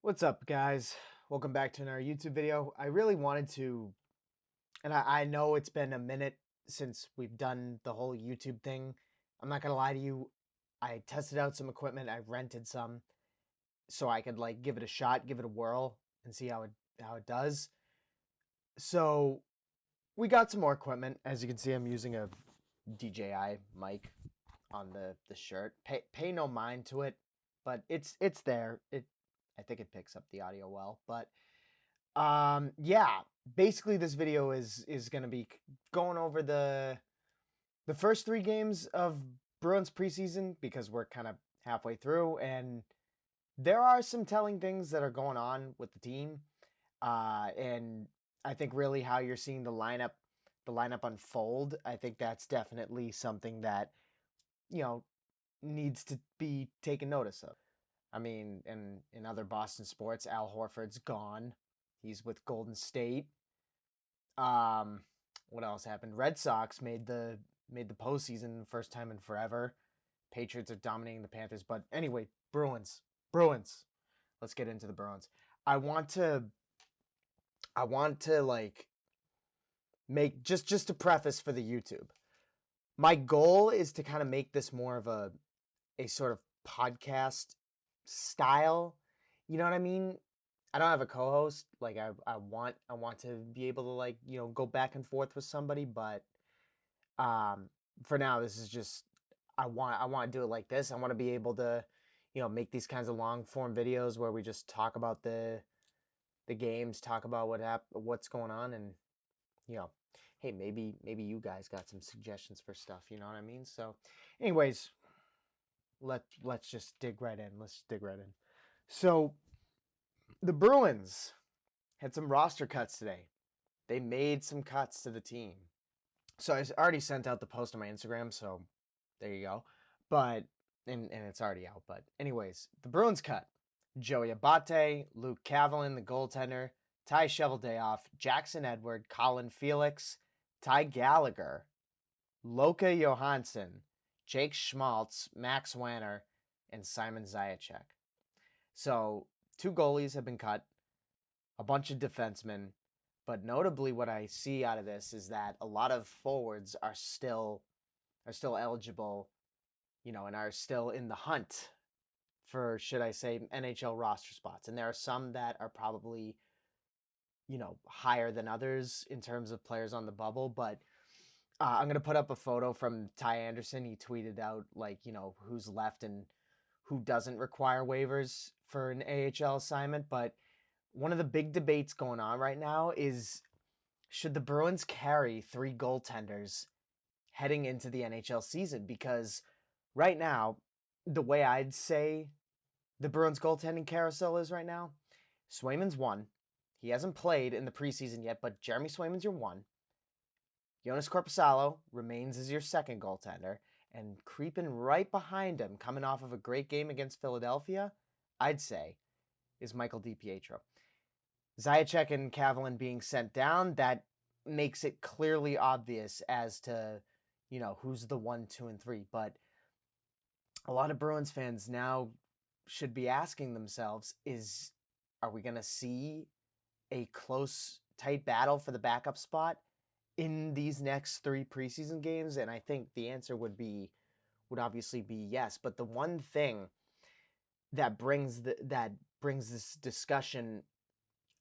What's up, guys? Welcome back to another YouTube video. I really wanted to, and I know it's been a minute since we've done the whole YouTube thing. I'm not gonna lie to you. I tested out some equipment. I rented some so I could like give it a shot, give it a whirl, and see how it does. So we got some more equipment. As you can see, I'm using a DJI mic on the shirt. Pay no mind to it, but it's there. I think it picks up the audio well, but yeah, basically this video is going to be going over the first 3 games of Bruins preseason because we're kind of halfway through, and there are some telling things that are going on with the team. And I think really how you're seeing the lineup unfold, I think that's definitely something that, you know, needs to be taken notice of. I mean, in other Boston sports, Al Horford's gone. He's with Golden State. Um, what else happened? Red Sox made the postseason first time in forever. Patriots are dominating the Panthers, but anyway, Bruins. Let's get into the Bruins. I want to like make just to preface for the YouTube. My goal is to kind of make this more of a sort of podcast style. You know what I mean? I don't have a co-host. Like I want to be able to like, go back and forth with somebody, but for now this is just I want to do it like this. I want to be able to, make these kinds of long form videos where we just talk about the games, talk about what's going on, and hey, maybe you guys got some suggestions for stuff, you know what I mean? So anyways, let's just dig right in. So the Bruins had some roster cuts today. They made some cuts to the team. So I already sent out the post on my Instagram, so there you go. But and it's already out. But anyways, the Bruins cut Joey Abate, Luke Cavalin, the goaltender, Ty Sheveldayoff, Jackson Edward, Colin Felix, Ty Gallagher, Loka Johansson, Jake Schmaltz, Max Wanner, and Simon Zajac. So 2 goalies have been cut, a bunch of defensemen, but notably what I see out of this is that a lot of forwards are still eligible, and are still in the hunt for, should I say, NHL roster spots. And there are some that are probably, higher than others in terms of players on the bubble, but I'm going to put up a photo from Ty Anderson. He tweeted out, like, who's left and who doesn't require waivers for an AHL assignment. But one of the big debates going on right now is, should the Bruins carry 3 goaltenders heading into the NHL season? Because right now, the way I'd say the Bruins goaltending carousel is right now, Swayman's 1. He hasn't played in the preseason yet, but Jeremy Swayman's your 1. Jonas Korpisalo remains as your 2nd goaltender, and creeping right behind him, coming off of a great game against Philadelphia, I'd say, is Michael DiPietro. Zajac and Cavalin being sent down, that makes it clearly obvious as to, who's the 1, 2, and 3. But a lot of Bruins fans now should be asking themselves, are we going to see a close, tight battle for the backup spot in these next 3 preseason games? And I think the answer would obviously be yes. But the one thing that brings this discussion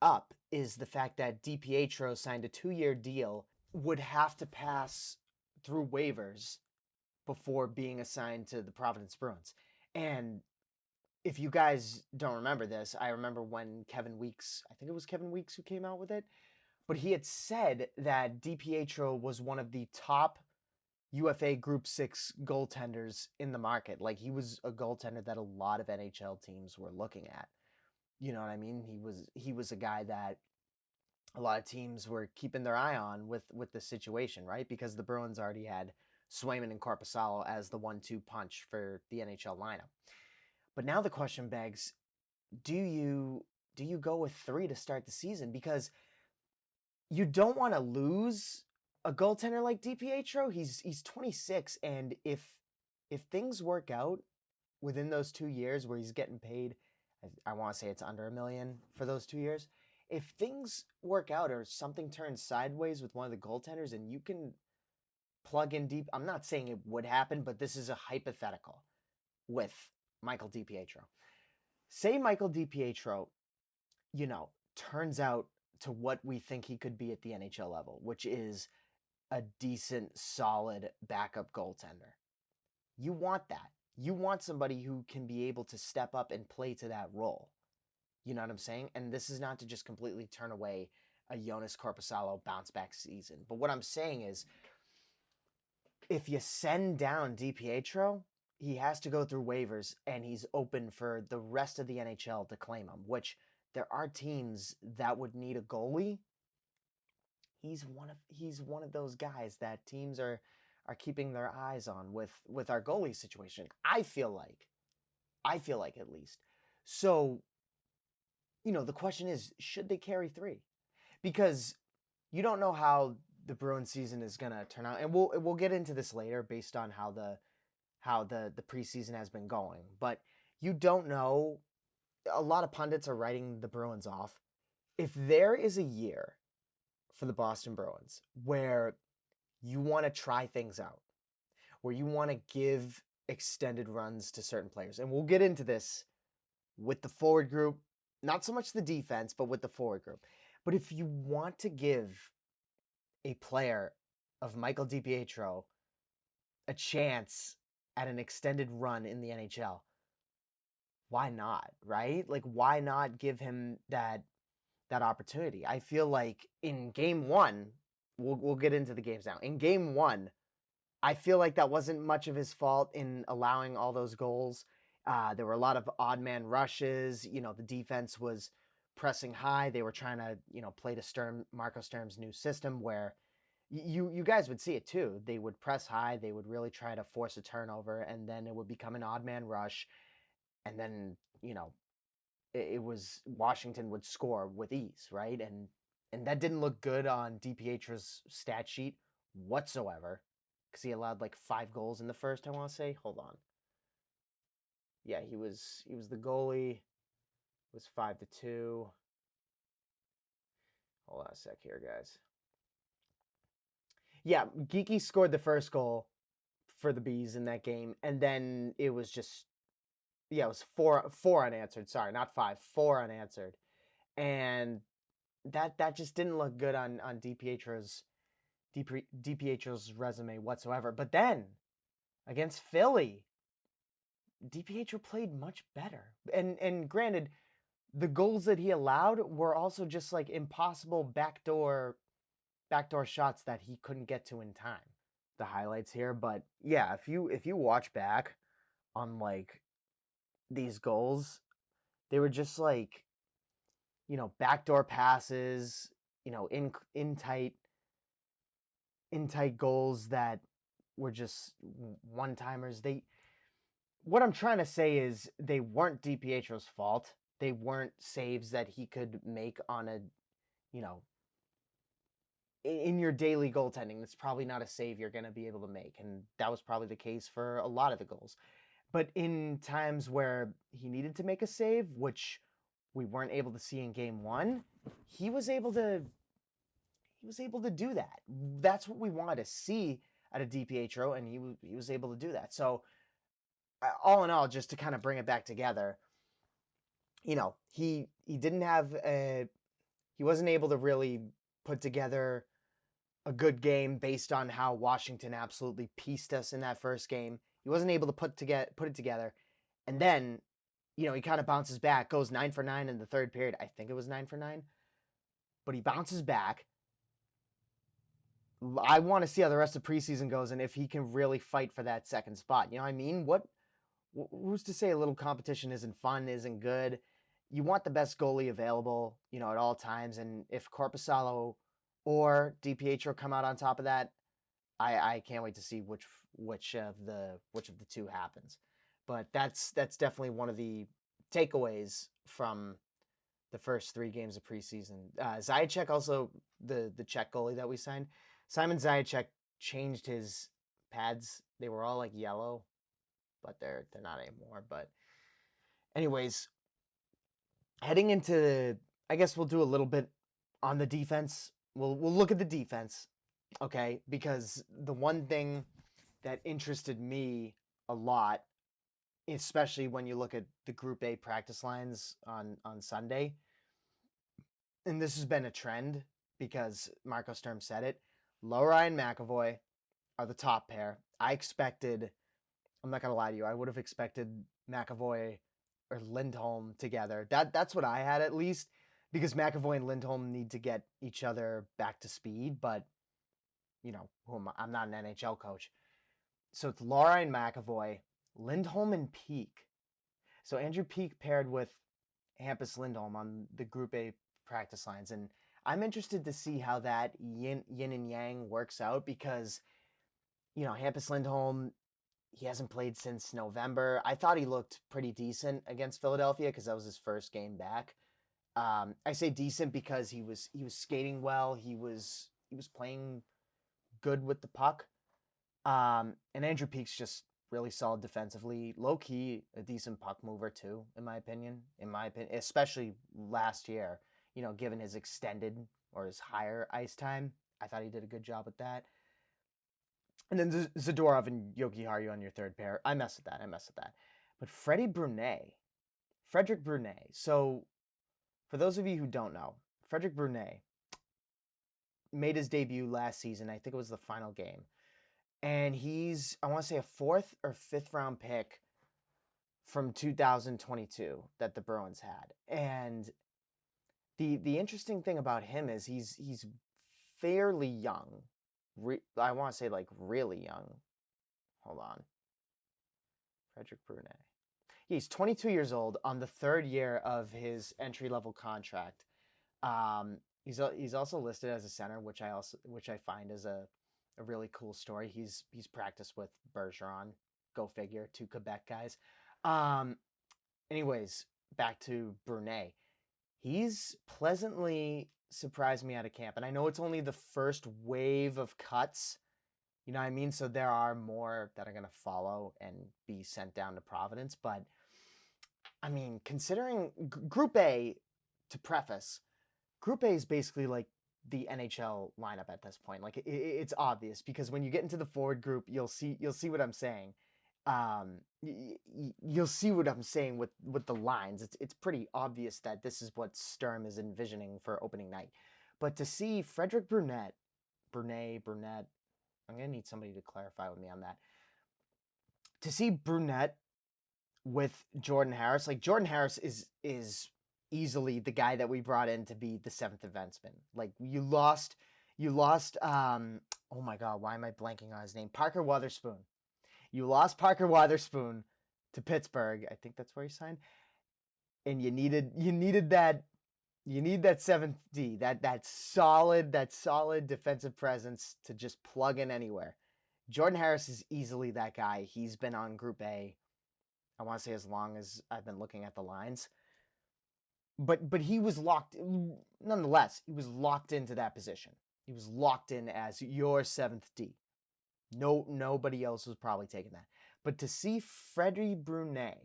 up is the fact that DiPietro signed a 2-year deal, would have to pass through waivers before being assigned to the Providence Bruins. And if you guys don't remember this, I remember when Kevin Weeks, I think it was Kevin Weeks who came out with it, but he had said that DiPietro was one of the top UFA Group 6 goaltenders in the market. Like, he was a goaltender that a lot of NHL teams were looking at. You know what I mean? He was a guy that a lot of teams were keeping their eye on with the situation, right? Because the Bruins already had Swayman and Korpisalo as the 1-2 punch for the NHL lineup. But now the question begs, do you go with 3 to start the season? Because you don't want to lose a goaltender like DiPietro. He's 26, and if things work out within those 2 years where he's getting paid I want to say it's under $1 million for those 2 years. If things work out or something turns sideways with one of the goaltenders and you can plug in deep, I'm not saying it would happen, but this is a hypothetical with Michael DiPietro. Say Michael DiPietro, turns out to what we think he could be at the NHL level, which is a decent, solid backup goaltender. You want that. You want somebody who can be able to step up and play to that role. You know what I'm saying? And this is not to just completely turn away a Jonas Korpisalo bounce back season. But what I'm saying is, if you send down DiPietro, he has to go through waivers and he's open for the rest of the NHL to claim him, which there are teams that would need a goalie. He's one of those guys that teams are keeping their eyes on with our goalie situation. I feel like at least. So, the question is, should they carry 3? Because you don't know how the Bruins season is going to turn out, and we'll get into this later based on how the preseason has been going. But you don't know. A lot of pundits are writing the Bruins off. If there is a year for the Boston Bruins where you want to try things out, where you want to give extended runs to certain players, and we'll get into this with the forward group, not so much the defense, but with the forward group. But if you want to give a player of Michael DiPietro a chance at an extended run in the NHL, why not, right? Like, why not give him that opportunity? I feel like in game 1, we'll get into the games now. In game 1, I feel like that wasn't much of his fault in allowing all those goals. There were a lot of odd man rushes. The defense was pressing high. They were trying to, play to Marco Sturm's new system where you guys would see it too. They would press high. They would really try to force a turnover, and then it would become an odd man rush. And then, it was Washington would score with ease, right? And that didn't look good on DiPietro's stat sheet whatsoever, because he allowed like 5 goals in the first, I want to say. Hold on. Yeah, he was the goalie. It was 5-2. Hold on a sec here, guys. Yeah, Geeky scored the first goal for the Bees in that game, and then it was just, it was four unanswered. Sorry, not 5, 4 unanswered, and that just didn't look good on DiPietro's resume whatsoever. But then against Philly, DiPietro played much better, and granted, the goals that he allowed were also just like impossible backdoor shots that he couldn't get to in time. The highlights here, but yeah, if you watch back on like these goals, they were just like, backdoor passes, in tight goals that were just one-timers. What I'm trying to say is they weren't DiPietro's fault. They weren't saves that he could make on a, in your daily goaltending. That's probably not a save you're going to be able to make. And that was probably the case for a lot of the goals. But in times where he needed to make a save, which we weren't able to see in game 1, he was able to do that. That's what we wanted to see out of DiPietro, and he was able to do that. So all in all, just to kind of bring it back together, he didn't have he wasn't able to really put together a good game based on how Washington absolutely pieced us in that first game. He wasn't able to put it together, and then he kind of bounces back, goes 9 for 9 in the third period. I think it was 9 for 9, but he bounces back. I want to see how the rest of preseason goes and if he can really fight for that second spot. You know what I mean? Who's to say a little competition isn't fun, isn't good? You want the best goalie available, at all times. And if Korpisalo or DiPietro come out on top of that, I can't wait to see which of the two happens. But that's definitely one of the takeaways from the first 3 games of preseason. Zajac also, the Czech goalie that we signed, Simon Zajac changed his pads. They were all like yellow, but they're not anymore. But anyways, Heading into, I guess we'll do a little bit on the defense. We'll look at the defense, okay? Because the one thing that interested me a lot, especially when you look at the Group A practice lines on Sunday, and this has been a trend because Marco Sturm said it, Lowry and McAvoy are the top pair. I'm not going to lie to you, I would have expected McAvoy or Lindholm together. That's what I had, at least, because McAvoy and Lindholm need to get each other back to speed, but, I'm not an NHL coach. So it's Laura and McAvoy, Lindholm and Peak. So Andrew Peak paired with Hampus Lindholm on the Group A practice lines, and I'm interested to see how that yin and yang works out because, Hampus Lindholm, he hasn't played since November. I thought he looked pretty decent against Philadelphia because that was his first game back. I say decent because he was skating well. He was playing good with the puck. And Andrew Peak's just really solid defensively. Low key, a decent puck mover too, in my opinion. Especially last year, given his extended or his higher ice time, I thought he did a good job with that. And then Zadorov and Jokiharju on your third pair. I mess with that. But Frederic Brunet. So, for those of you who don't know, Frederic Brunet made his debut last season. I think it was the final game. And he's, I want to say, a 4th or 5th round pick from 2022 that the Bruins had. And the interesting thing about him is he's fairly young. I want to say like really young. Hold on. Frederic Brunet. He's 22 years old on the 3rd year of his entry-level contract. He's also listed as a center, which I find is a really cool story. He's practiced with Bergeron. Go figure, 2 Quebec guys. Anyways, back to Brunet. He's pleasantly surprised me out of camp. And I know it's only the first wave of cuts. You know what I mean? So there are more that are going to follow and be sent down to Providence. But, I mean, considering Group A, to preface, Group A is basically like the NHL lineup at this point. Like it's obvious because when you get into the forward group, you'll see what I'm saying. You'll see what I'm saying with the lines. It's pretty obvious that this is what Sturm is envisioning for opening night. But to see Frederic Brunet, I'm gonna need somebody to clarify with me on that. To see Brunet with Jordan Harris, like Jordan Harris is easily the guy that we brought in to be the 7th defenseman. Like you lost oh my god, why am I blanking on his name? Parker Wotherspoon. You lost Parker Wotherspoon to Pittsburgh. I think that's where he signed. And you needed that 7th D, that solid defensive presence to just plug in anywhere. Jordan Harris is easily that guy. He's been on Group A, I want to say as long as I've been looking at the lines. But he was locked, nonetheless, he was locked into that position. He was locked in as your 7th D. Nobody else was probably taking that. But to see Frederic Brunet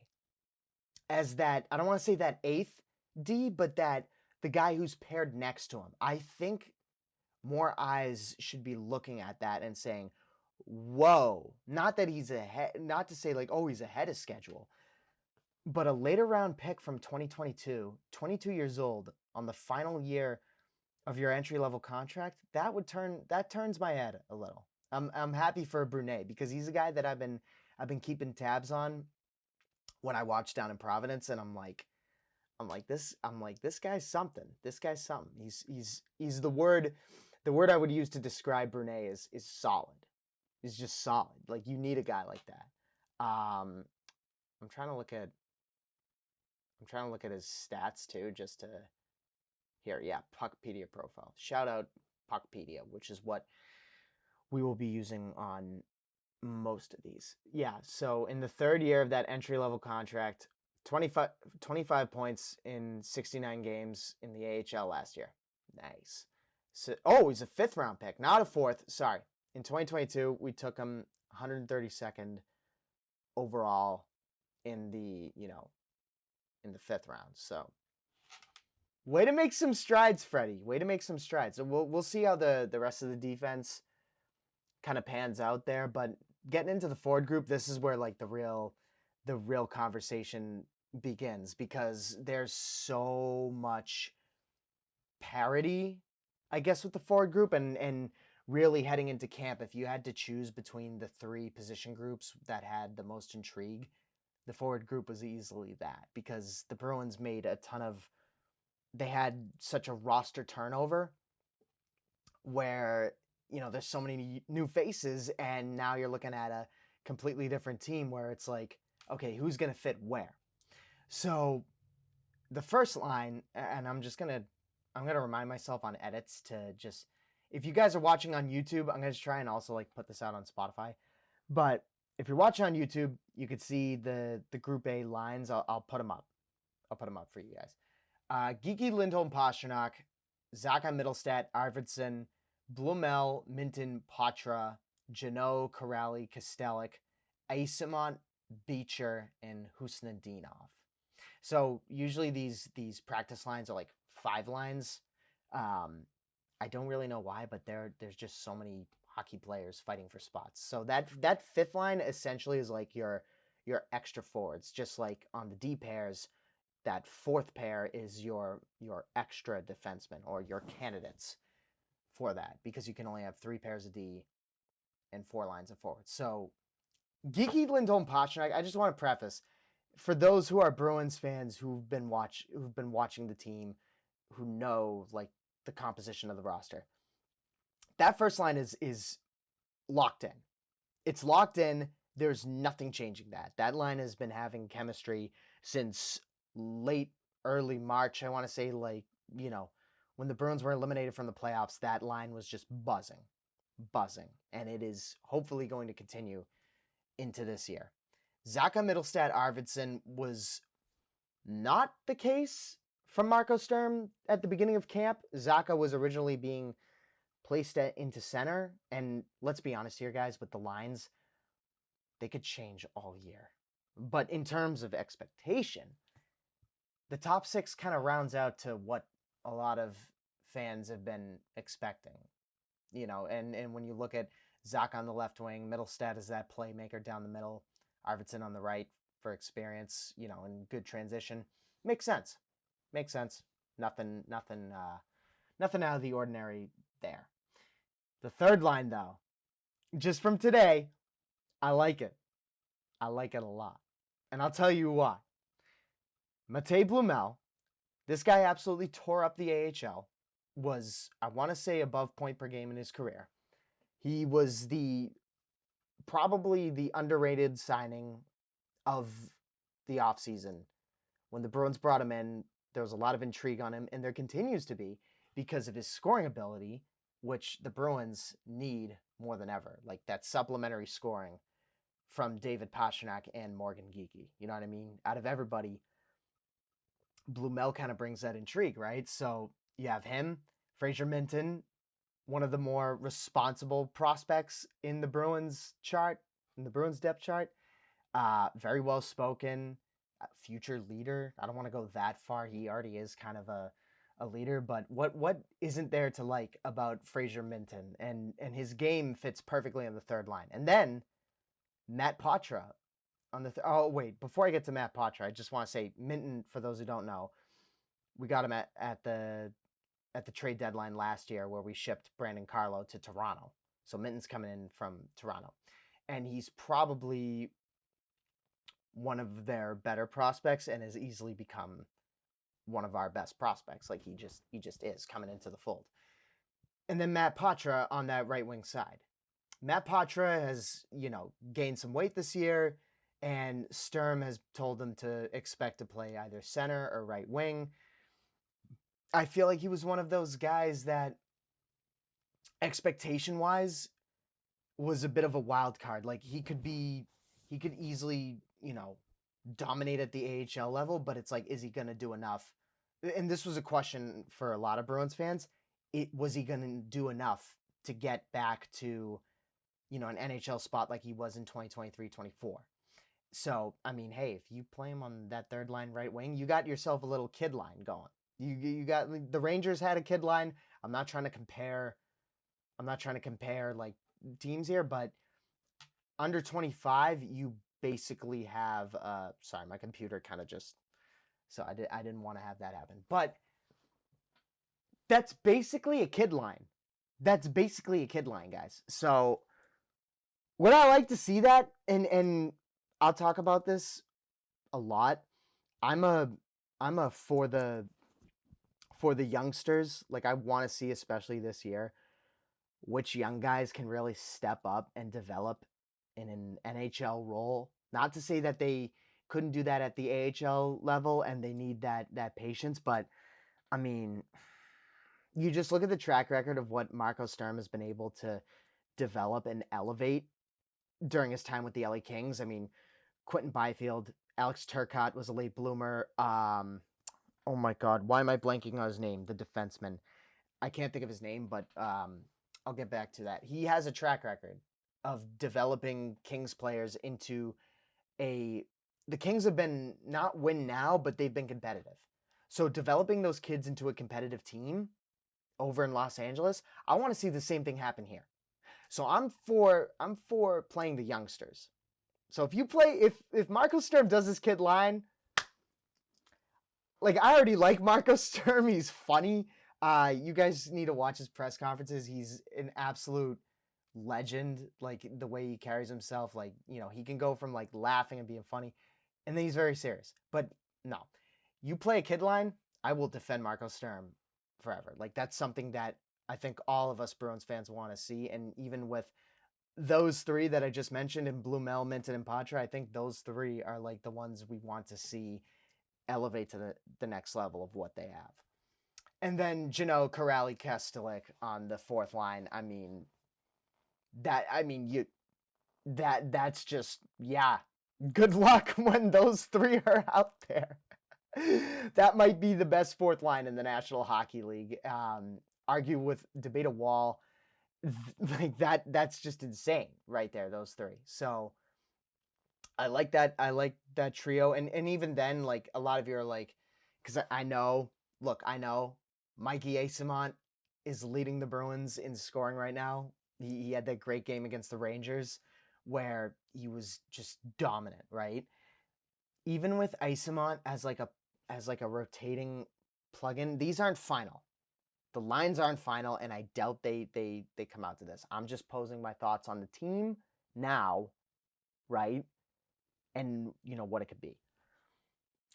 as that, I don't want to say that 8th D, but that the guy who's paired next to him, I think more eyes should be looking at that and saying, whoa, not that he's ahead, not to say like, oh, he's ahead of schedule, but a later round pick from 2022, 22 years old on the final year of your entry-level contract, that turns my head a little. I'm happy for Brunet because he's a guy that I've been keeping tabs on when I watch down in Providence, and I'm like this guy's something. This guy's something. He's the word I would use to describe Brunet is solid. He's just solid. Like you need a guy like that. I'm trying to look at his stats too, just to here. Yeah, Puckpedia profile. Shout out Puckpedia, which is what we will be using on most of these. Yeah, so in the 3rd year of that entry-level contract, 25 points in 69 games in the AHL last year. Nice. So, he's a 5th round pick, not a 4th. Sorry. In 2022, we took him 132nd overall in the 5th round. So Way to make some strides, Freddie. Way to make some strides. So we'll see how the rest of the defense kind of pans out there. But getting into the forward group, this is where like the real conversation begins, because there's so much parity, I guess, with the forward group, and really heading into camp, if you had to choose between the three position groups that had the most intrigue, the forward group was easily that, because the Bruins made a ton of, they had such a roster turnover where, you know, there's so many new faces, and now you're looking at a completely different team where it's like, okay, who's going to fit where? So the first line, and I'm going to remind myself on edits to just, if you guys are watching on YouTube, I'm going to try and also like put this out on Spotify. But if you're watching on YouTube, you could see the Group A lines. I'll put them up. I'll put them up for you guys. Geeky, Lindholm, Pastrnak, Zaka, Middlestat, Arvidsson, Blumel, Minton, Patra, Jano, Corrali, Kostelik, Asimont, Beecher, and Husnadinov. So usually these practice lines are like 5 lines. I don't really know why, but there's just so many hockey players fighting for spots. So that 5th line essentially is like your extra forwards. Just like on the D pairs, that 4th pair is your extra defensemen, or your candidates for that, because you can only have 3 pairs of D and 4 lines of forwards. So Geeky, Lindholm, Pastrnak, I just want to preface, for those who are Bruins fans who've been watching the team, who know like the composition of the roster, that first line is locked in. It's locked in. There's nothing changing that. That line has been having chemistry since early March. I want to say, like, you know, when the Bruins were eliminated from the playoffs, that line was just buzzing. And it is hopefully going to continue into this year. Zaka, Middlestat, Arvidsson was not the case from Marco Sturm at the beginning of camp. Zaka was originally being placed into center, and let's be honest here, guys, with the lines, they could change all year. But in terms of expectation, the top 6 kind of rounds out to what a lot of fans have been expecting. You know, and when you look at Zach on the left wing, Middlestat is that playmaker down the middle, Arvidsson on the right for experience, you know, and good transition. Makes sense. Nothing out of the ordinary there. The third line, though, just from today, I like it. I like it a lot. And I'll tell you why. Matej Blumel, this guy absolutely tore up the AHL, was, I want to say, above point per game in his career. He was probably the underrated signing of the offseason. When the Bruins brought him in, there was a lot of intrigue on him, and there continues to be, because of his scoring ability, which the Bruins need more than ever. Like that supplementary scoring from David Pastrnak and Morgan Geekie. You know what I mean? Out of everybody, Blumel kind of brings that intrigue, right? So you have him, Fraser Minton, one of the more responsible prospects in the Bruins chart, in the Bruins depth chart. Very well spoken, future leader. I don't want to go that far. He already is kind of a leader, but what isn't there to like about Fraser Minton? And his game fits perfectly on the third line. And then Matt Patra on the oh wait, before I get to Matt Patra, I just want to say Minton, for those who don't know, we got him at the trade deadline last year, where we shipped Brandon Carlo to Toronto. So Minton's coming in from Toronto, and he's probably one of their better prospects and has easily become one of our best prospects. Like he just is coming into the fold. And then Matt Patra on that right wing side. Matt Patra has, you know, gained some weight this year, and Sturm has told him to expect to play either center or right wing. I feel like he was one of those guys that, expectation-wise, was a bit of a wild card. Like he could easily, you know, dominate at the AHL level, but it's like, is he going to do enough? And this was a question for a lot of Bruins fans. Was he going to do enough to get back to, you know, an NHL spot like he was in 2023-24? So, I mean, hey, if you play him on that third line right wing, you got yourself a little kid line going. You got the Rangers had a kid line. I'm not trying to compare. I'm not trying to compare like teams here, but under 25, you basically have. Sorry, my computer kind of just. So I didn't want to have that happen, but that's basically a kid line. That's basically a kid line, guys. So would I like to see that? And I'll talk about this a lot. I'm a for the youngsters. Like I want to see, especially this year, which young guys can really step up and develop in an NHL role. Not to say that they couldn't do that at the AHL level and they need that patience, but I mean, you just look at the track record of what Marco Sturm has been able to develop and elevate during his time with the LA Kings. I mean, Quentin Byfield, Alex Turcotte was a late bloomer. Oh my God, why am I blanking on his name? The defenseman. I can't think of his name, but I'll get back to that. He has a track record of developing Kings players into a. The Kings have been not win now, but they've been competitive. So developing those kids into a competitive team over in Los Angeles, I want to see the same thing happen here. So I'm for playing the youngsters. So if Marco Sturm does this kid line, like I already like Marco Sturm, he's funny. You guys need to watch his press conferences. He's an absolute legend. Like the way he carries himself, like he can go from like laughing and being funny, and then he's very serious. But no, you play a kid line, I will defend Marco Sturm forever. Like that's something that I think all of us Bruins fans want to see, and even with those three that I just mentioned in Blumel, Minton, and Patra, I think those three are like the ones we want to see elevate to the next level of what they have. And then Zdeno Chara, Kestelik on the fourth line. I mean, that's just, yeah. Good luck when those three are out there. That might be the best fourth line in the National Hockey League. Debate a wall. Like that's just insane right there, those three. So I like that. I like that trio. And even then, like a lot of you are like, because I know Mikey Eyssimont is leading the Bruins in scoring right now. He had that great game against the Rangers where he was just dominant, right? Even with Eyssimont as like a rotating plug-in, these aren't final. The lines aren't final, and I doubt they come out to this. I'm just posing my thoughts on the team now, right? And what it could be.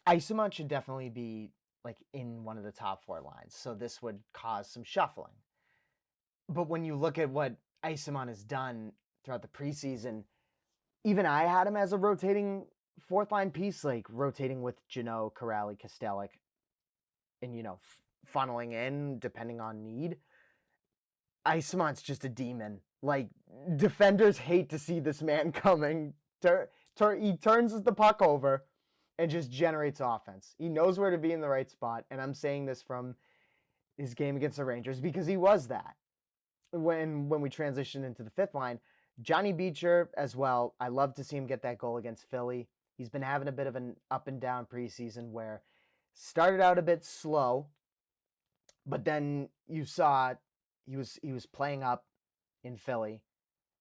Eyssimont should definitely be like in one of the top four lines, so this would cause some shuffling. But when you look at what Eyssimont has done throughout the preseason, even I had him as a rotating fourth line piece, like rotating with Zdeno, Chara, Kestelik, and funneling in depending on need. Eyssimont just a demon. Like defenders hate to see this man coming. He turns the puck over and just generates offense. He knows where to be in the right spot, and I'm saying this from his game against the Rangers because he was that. When we transitioned into the fifth line, Johnny Beecher as well. I love to see him get that goal against Philly. He's been having a bit of an up and down preseason where started out a bit slow, but then you saw he was playing up in Philly,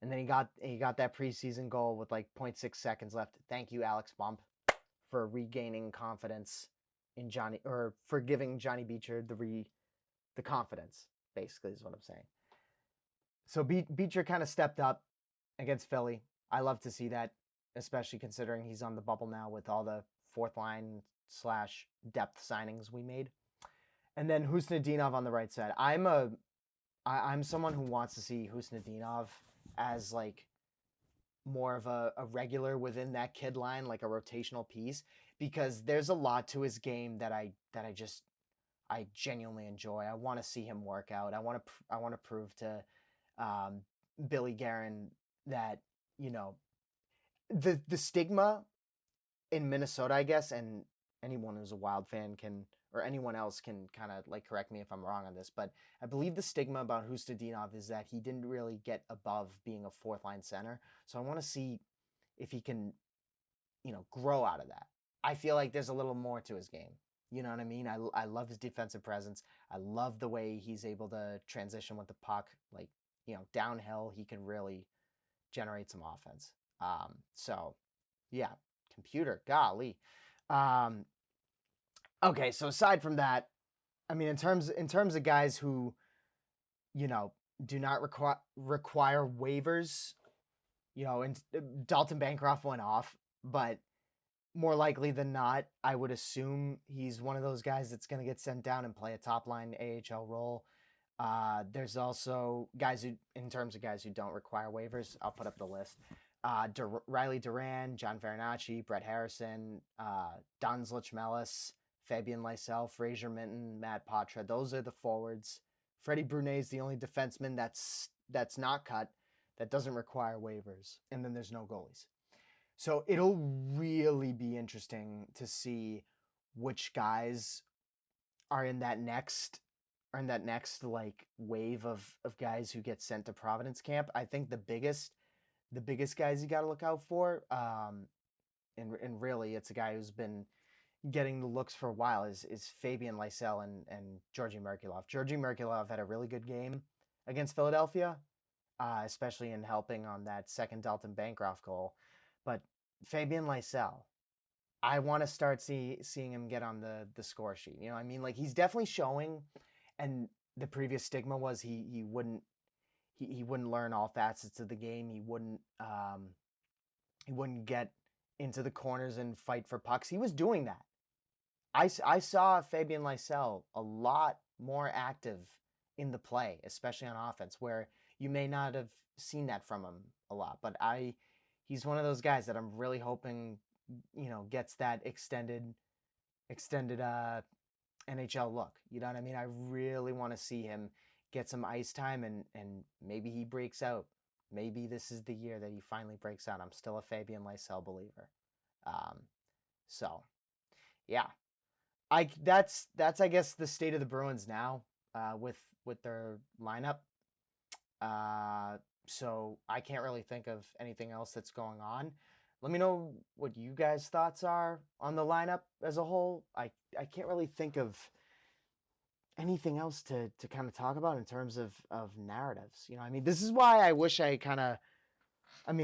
and then he got that preseason goal with like 0.6 seconds left. Thank you, Alex Bump, for regaining confidence in Johnny, or for giving Johnny Beecher the confidence. Basically, is what I'm saying. So Beecher kind of stepped up against Philly. I love to see that, especially considering he's on the bubble now with all the fourth line / depth signings we made. And then Husnudinov on the right side. I'm someone who wants to see Husnudinov as like more of a regular within that kid line, like a rotational piece, because there's a lot to his game that I genuinely enjoy. I want to see him work out. I want to prove to Billy Guerin that the stigma in Minnesota, I guess, and anyone who's a Wild fan can, or anyone else can kind of like correct me if I'm wrong on this, but I believe the stigma about Hustadinov is that he didn't really get above being a fourth line center. So I want to see if he can, grow out of that. I feel like there's a little more to his game. You know what I mean? I love his defensive presence. I love the way he's able to transition with the puck. Like, downhill, he can really generate some offense. So, yeah, computer, golly. Um, okay, so aside from that, I mean, in terms of guys who, you know, do not require waivers, and Dalton Bancroft went off, but more likely than not, I would assume he's one of those guys that's going to get sent down and play a top line AHL role. There's also guys who, in terms of guys who don't require waivers, I'll put up the list. Riley Duran, John Farinacci, Brett Harrison, Don Zlichmelis, Fabian Lysell, Fraser Minton, Matt Patra. Those are the forwards. Freddie Brunet is the only defenseman that's not cut, that doesn't require waivers. And then there's no goalies. So it'll really be interesting to see which guys are in that next like wave of guys who get sent to Providence camp. I think the biggest guys you got to look out for, and really it's a guy who's been getting the looks for a while, is Fabian Lysell and Georgi Merkulov. Georgi Merkulov had a really good game against Philadelphia, especially in helping on that second Dalton Bancroft goal. But Fabian Lysell, I want to start seeing him get on the score sheet. You know what I mean? Like, he's definitely showing, and the previous stigma was he wouldn't learn all facets of the game. He wouldn't get into the corners and fight for pucks. He was doing that. I saw Fabian Lysell a lot more active in the play, especially on offense, where you may not have seen that from him a lot. But he's one of those guys that I'm really hoping, gets that extended NHL look. You know what I mean? I really want to see him get some ice time, and maybe he breaks out. Maybe this is the year that he finally breaks out. I'm still a Fabian Lysell believer. So, yeah. That's I guess the state of the Bruins now, with their lineup. So I can't really think of anything else that's going on. Let me know what you guys' thoughts are on the lineup as a whole. I can't really think of anything else to kind of talk about in terms of narratives. I mean, this is why I wish I kind of,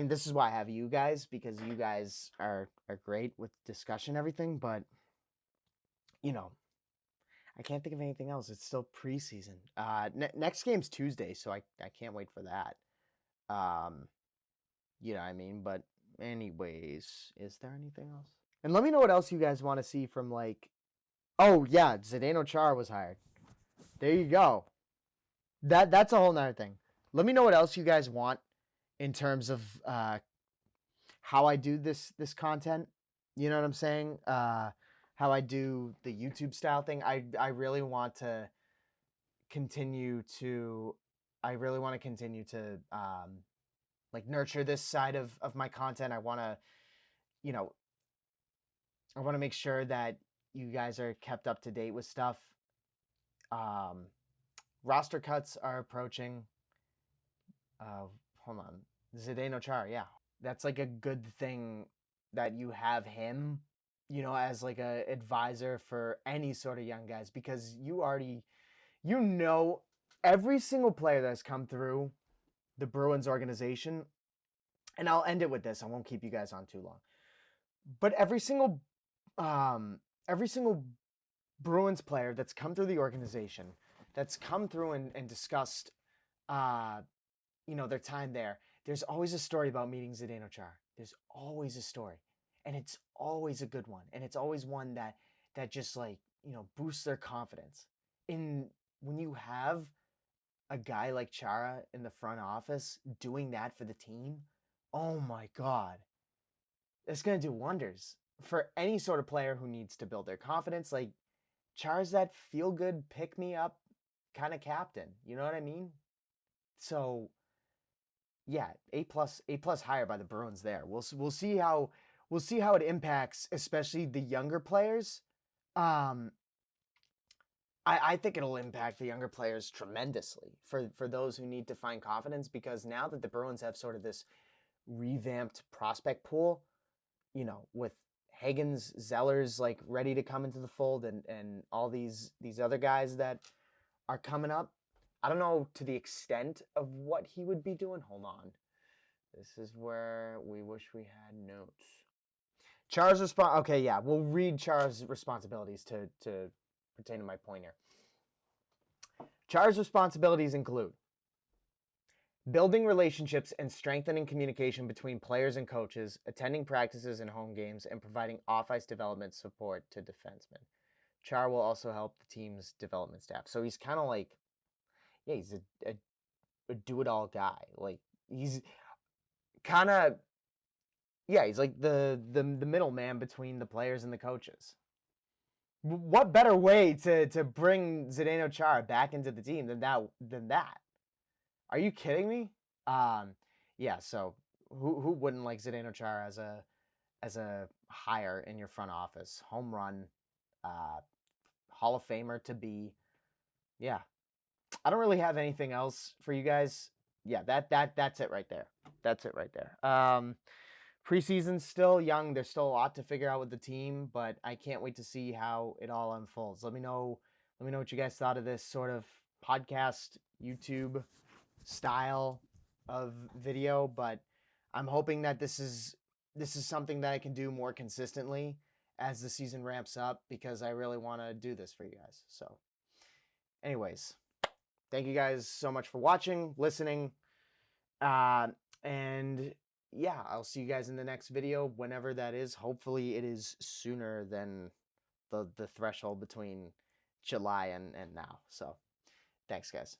this is why I have you guys, because you guys are great with discussion and everything, but I can't think of anything else. It's still preseason. Next game's Tuesday, so I can't wait for that. You know what I mean? But anyways, is there anything else? And let me know what else you guys want to see from, like, oh yeah, Zdeno Chara was hired. There you go. That's a whole nother thing. Let me know what else you guys want in terms of how I do this content. You know what I'm saying? How I do the YouTube style thing. I really want to continue to like nurture this side of my content. I want to make sure that you guys are kept up to date with stuff. Roster cuts are approaching. Hold on. Zdeno Chara, yeah. That's like a good thing that you have him, as like a advisor for any sort of young guys, because every single player that's come through the Bruins organization, and I'll end it with this. I won't keep you guys on too long. But every single Bruins player that's come through the organization, that's come through and discussed their time there, there's always a story about meeting Zdeno Chara. There's always a story. And it's always a good one. And it's always one that just, like, boosts their confidence. When you have a guy like Chara in the front office doing that for the team, oh my God, it's going to do wonders for any sort of player who needs to build their confidence. Like, Chara's that feel-good, pick-me-up kind of captain. You know what I mean? So, yeah, A+ hire by the Bruins there. We'll see how it impacts, especially the younger players. I think it'll impact the younger players tremendously for those who need to find confidence, because now that the Bruins have sort of this revamped prospect pool, with Higgins, Zeller's like ready to come into the fold, and all these other guys that are coming up. I don't know to the extent of what he would be doing. Hold on. This is where we wish we had notes. Chara's okay, yeah, we'll read Chara's responsibilities to pertain to my point here. Chara's responsibilities include building relationships and strengthening communication between players and coaches, attending practices and home games, and providing off-ice development support to defensemen. Chara will also help the team's development staff. So he's kind of like, yeah, he's a do-it-all guy. Like, he's kind of, yeah, he's like the middleman between the players and the coaches. What better way to bring Zdeno Chara back into the team than that? Are you kidding me? Yeah. So who wouldn't like Zdeno Chara as a hire in your front office? Home run, Hall of Famer to be. Yeah. I don't really have anything else for you guys. Yeah, that's it right there. That's it right there. Preseason's still young. There's still a lot to figure out with the team, but I can't wait to see how it all unfolds. Let me know what you guys thought of this sort of podcast, YouTube style of video, but I'm hoping that this is something that I can do more consistently as the season ramps up, because I really want to do this for you guys. So anyways, thank you guys so much for watching, listening, and yeah, I'll see you guys in the next video, whenever that is. Hopefully it is sooner than the threshold between July and now. So thanks, guys.